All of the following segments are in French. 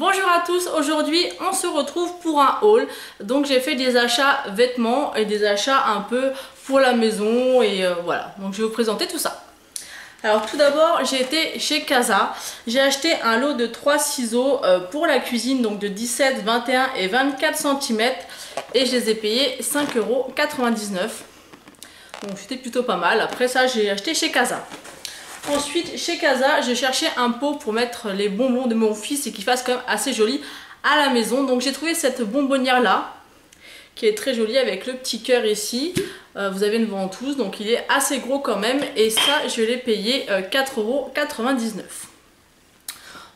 Bonjour à tous, aujourd'hui on se retrouve pour un haul. Donc j'ai fait des achats vêtements et des achats un peu pour la maison et voilà. Donc je vais vous présenter tout ça. Alors tout d'abord j'ai été chez Casa. J'ai acheté un lot de 3 ciseaux pour la cuisine, donc de 17, 21 et 24 cm. Et je les ai payés 5,99 €. Donc c'était plutôt pas mal. Après ça j'ai acheté chez Casa. Ensuite, chez Casa, j'ai cherché un pot pour mettre les bonbons de mon fils et qu'il fasse quand même assez joli à la maison. Donc j'ai trouvé cette bonbonnière là, qui est très jolie avec le petit cœur ici. Vous avez une ventouse, donc il est assez gros quand même. Et ça, je l'ai payé 4,99 €.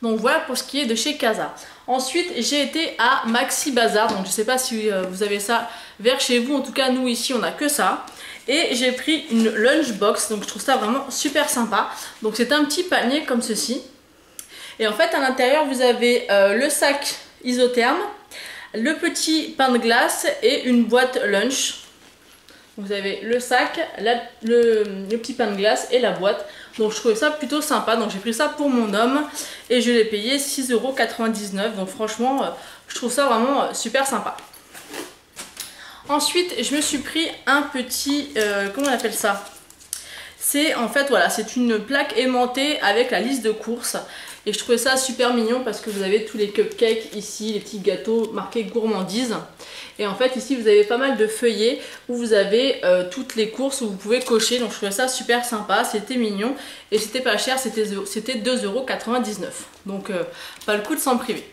Donc voilà pour ce qui est de chez Casa. Ensuite, j'ai été à Maxi Bazar. Donc je ne sais pas si vous avez ça vers chez vous. En tout cas, nous ici, on n'a que ça. Et j'ai pris une lunchbox, donc je trouve ça vraiment super sympa. Donc c'est un petit panier comme ceci. Et en fait à l'intérieur vous avez le sac isotherme, le petit pain de glace et une boîte lunch. Vous avez le sac, le petit pain de glace et la boîte. Donc je trouvais ça plutôt sympa. Donc j'ai pris ça pour mon homme et je l'ai payé 6,99 €. Donc franchement je trouve ça vraiment super sympa. Ensuite, je me suis pris un petit, comment on appelle ça? C'est en fait, voilà, c'est une plaque aimantée avec la liste de courses. Et je trouvais ça super mignon parce que vous avez tous les cupcakes ici, les petits gâteaux marqués gourmandise. Et en fait, ici, vous avez pas mal de feuillets où vous avez toutes les courses où vous pouvez cocher. Donc, je trouvais ça super sympa, c'était mignon. Et c'était pas cher, c'était 2,99 €. Donc, pas le coup de s'en priver.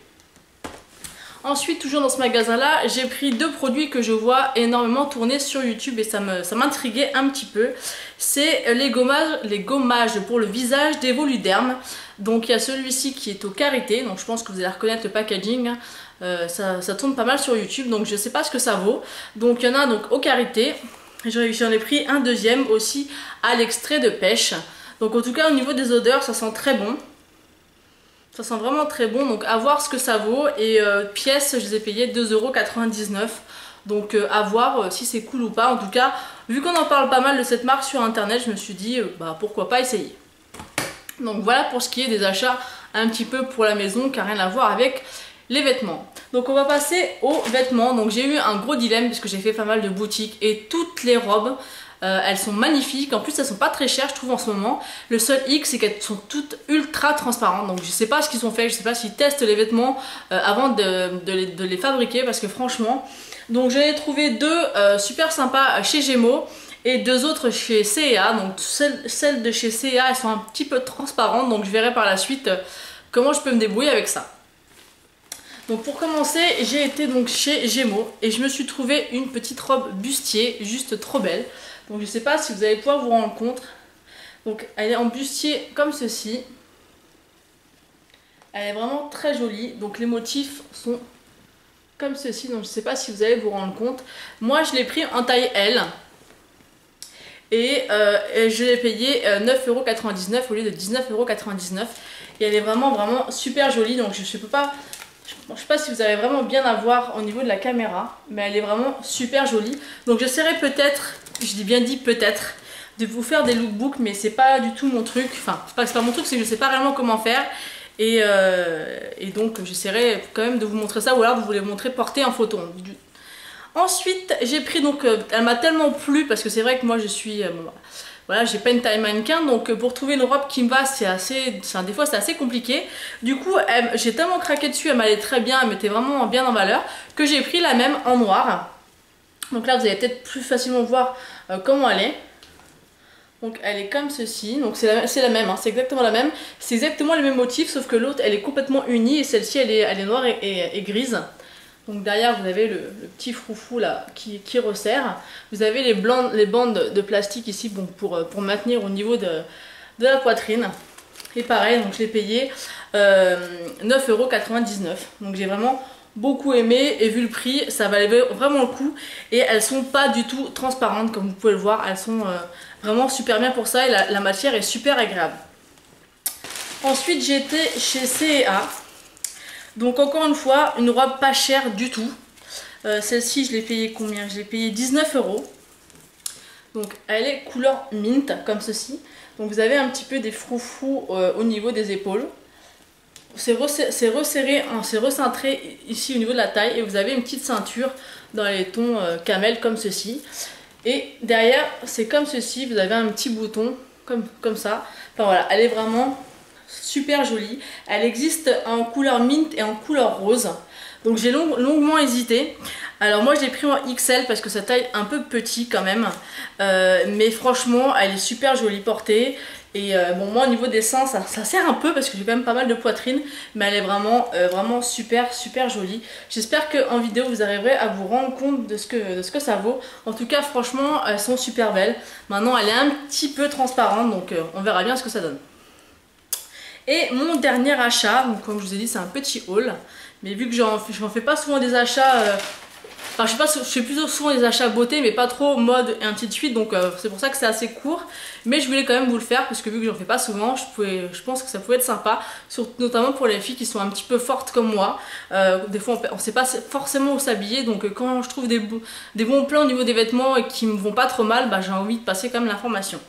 Ensuite, toujours dans ce magasin-là, j'ai pris deux produits que je vois énormément tourner sur YouTube et ça m'intriguait un petit peu. C'est les gommages pour le visage d'Evoluderm. Donc il y a celui-ci qui est au karité, donc je pense que vous allez reconnaître le packaging. Ça tourne pas mal sur YouTube, donc je sais pas ce que ça vaut. Donc il y en a donc au karité. J'en ai pris un deuxième aussi à l'extrait de pêche. Donc en tout cas au niveau des odeurs, ça sent très bon. Ça sent vraiment très bon, donc à voir ce que ça vaut. Et pièces, je les ai payées 2,99 €. Donc à voir si c'est cool ou pas. En tout cas, vu qu'on en parle pas mal de cette marque sur internet, je me suis dit bah pourquoi pas essayer. Donc voilà pour ce qui est des achats un petit peu pour la maison, qui n'a rien à voir avec les vêtements. Donc on va passer aux vêtements. Donc j'ai eu un gros dilemme puisque j'ai fait pas mal de boutiques et toutes les robes. Elles sont magnifiques, en plus elles sont pas très chères je trouve en ce moment. Le seul hic c'est qu'elles sont toutes ultra transparentes, donc je sais pas ce qu'ils ont fait, je sais pas s'ils testent les vêtements avant de les fabriquer parce que franchement. Donc j'en ai trouvé deux super sympas chez Gémeaux et deux autres chez C&A. Donc celles de chez C&A elles sont un petit peu transparentes, donc je verrai par la suite comment je peux me débrouiller avec ça. Donc pour commencer, j'ai été donc chez Gémeaux et je me suis trouvé une petite robe bustier juste trop belle. Donc je sais pas si vous allez pouvoir vous rendre compte. Donc elle est en bustier comme ceci. Elle est vraiment très jolie. Donc les motifs sont comme ceci. Donc je sais pas si vous allez vous rendre compte. Moi je l'ai pris en taille L. Et je l'ai payé 9,99 € au lieu de 19,99 €. Et elle est vraiment super jolie. Donc je sais pas si vous allez vraiment bien la voir au niveau de la caméra, mais elle est vraiment super jolie. Donc j'essaierai peut-être, je dis bien dit peut-être, de vous faire des lookbooks, mais c'est pas du tout mon truc. Enfin, c'est pas mon truc, c'est que je sais pas réellement comment faire. Et donc j'essaierai quand même de vous montrer ça, ou alors de vous les montrer portées en photo. Ensuite, j'ai pris donc, elle m'a tellement plu parce que c'est vrai que moi je suis, bon, voilà, j'ai pas une taille mannequin, donc pour trouver une robe qui me va, des fois c'est assez compliqué. Du coup, j'ai tellement craqué dessus, elle m'allait très bien, elle mettait vraiment bien en valeur, que j'ai pris la même en noir. Donc là, vous allez peut-être plus facilement voir comment elle est. Donc elle est comme ceci, donc c'est la même, hein, c'est exactement la même. C'est exactement les mêmes motifs, sauf que l'autre elle est complètement unie et celle-ci elle est noire et grise. Donc derrière vous avez le petit froufrou là qui resserre. Vous avez les bandes de plastique ici, bon, pour maintenir au niveau de la poitrine. Et pareil, donc je l'ai payé 9,99 €. Donc j'ai vraiment beaucoup aimé et vu le prix ça valait vraiment le coup. Et elles sont pas du tout transparentes comme vous pouvez le voir. Elles sont vraiment super bien pour ça et la matière est super agréable. Ensuite j'ai été chez C&A. Donc encore une fois, une robe pas chère du tout. Celle-ci, je l'ai payée combien? Je l'ai payée 19 €. Donc elle est couleur mint, comme ceci. Donc vous avez un petit peu des froufrous au niveau des épaules. c'est resserré, c'est recintré ici au niveau de la taille et vous avez une petite ceinture dans les tons camel comme ceci. Et derrière c'est comme ceci, vous avez un petit bouton comme ça. Enfin voilà, elle est vraiment super jolie. Elle existe en couleur mint et en couleur rose. Donc j'ai longuement hésité. Alors moi je l'ai pris en XL parce que sa taille est un peu petit quand même. Mais franchement elle est super jolie portée. Et bon moi au niveau des seins ça sert un peu parce que j'ai quand même pas mal de poitrine. Mais elle est vraiment super jolie. J'espère qu'en vidéo vous arriverez à vous rendre compte de ce que ça vaut. En tout cas franchement elles sont super belles. Maintenant elle est un petit peu transparente donc on verra bien ce que ça donne. Et mon dernier achat, donc comme je vous ai dit c'est un petit haul. Mais vu que j'en fais pas souvent des achats, enfin je fais plutôt souvent des achats beauté mais pas trop mode et ainsi de suite. Donc c'est pour ça que c'est assez court. Mais je voulais quand même vous le faire parce que vu que j'en fais pas souvent, je pense que ça pouvait être sympa. Notamment pour les filles qui sont un petit peu fortes comme moi. Des fois on sait pas forcément où s'habiller. Donc quand je trouve des bons plans au niveau des vêtements et qui me vont pas trop mal, bah, j'ai envie de passer quand même l'information.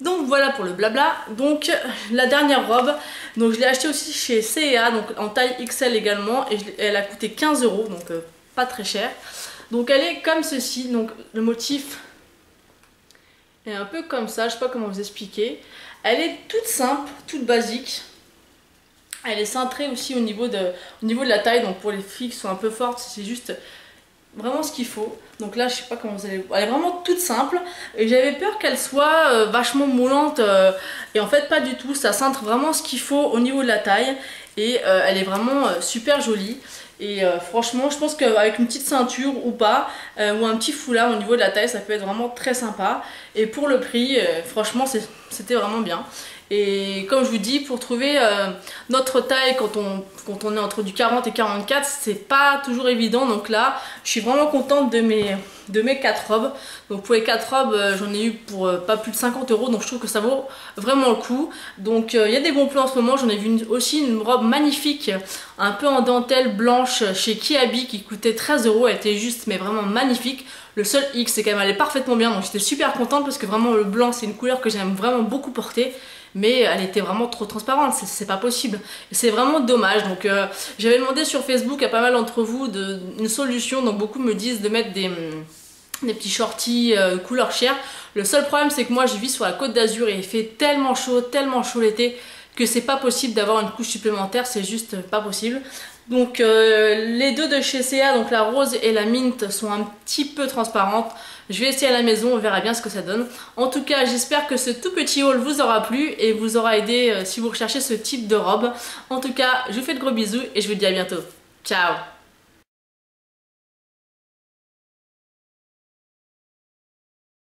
Donc voilà pour le blabla. Donc la dernière robe, donc je l'ai achetée aussi chez C&A, donc en taille XL également, et elle a coûté 15 €, donc pas très cher. Donc elle est comme ceci, donc le motif est un peu comme ça, je sais pas comment vous expliquer. Elle est toute simple, toute basique. Elle est cintrée aussi au niveau de la taille, donc pour les filles qui sont un peu fortes, c'est juste vraiment ce qu'il faut. Donc là je sais pas comment vous allez... Elle est vraiment toute simple et j'avais peur qu'elle soit vachement moulante et en fait pas du tout. Ça cintre vraiment ce qu'il faut au niveau de la taille et elle est vraiment super jolie. Et franchement je pense qu'avec une petite ceinture ou pas ou un petit foulard au niveau de la taille ça peut être vraiment très sympa. Et pour le prix franchement c'était vraiment bien. Et comme je vous dis, pour trouver notre taille quand on est entre du 40 et 44, c'est pas toujours évident. Donc là, je suis vraiment contente de mes 4 robes. Donc pour les 4 robes, j'en ai eu pour pas plus de 50 €. Donc je trouve que ça vaut vraiment le coup. Donc il y a des bons plans en ce moment. J'en ai vu aussi une robe magnifique, un peu en dentelle blanche chez Kiabi qui coûtait 13 €. Elle était juste, mais vraiment magnifique. Le seul X, c'est qu'elle m'allait parfaitement bien. Donc j'étais super contente parce que vraiment le blanc, c'est une couleur que j'aime vraiment beaucoup porter. Mais elle était vraiment trop transparente, c'est pas possible. Et c'est vraiment dommage. Donc j'avais demandé sur Facebook à pas mal d'entre vous une solution. Donc beaucoup me disent de mettre des petits shorties couleur chair. Le seul problème c'est que moi je vis sur la Côte d'Azur et il fait tellement chaud l'été que c'est pas possible d'avoir une couche supplémentaire, c'est juste pas possible. Donc les deux de chez C&A, donc la rose et la mint, sont un petit peu transparentes. Je vais essayer à la maison, on verra bien ce que ça donne. En tout cas, j'espère que ce tout petit haul vous aura plu et vous aura aidé si vous recherchez ce type de robe. En tout cas, je vous fais de gros bisous et je vous dis à bientôt. Ciao!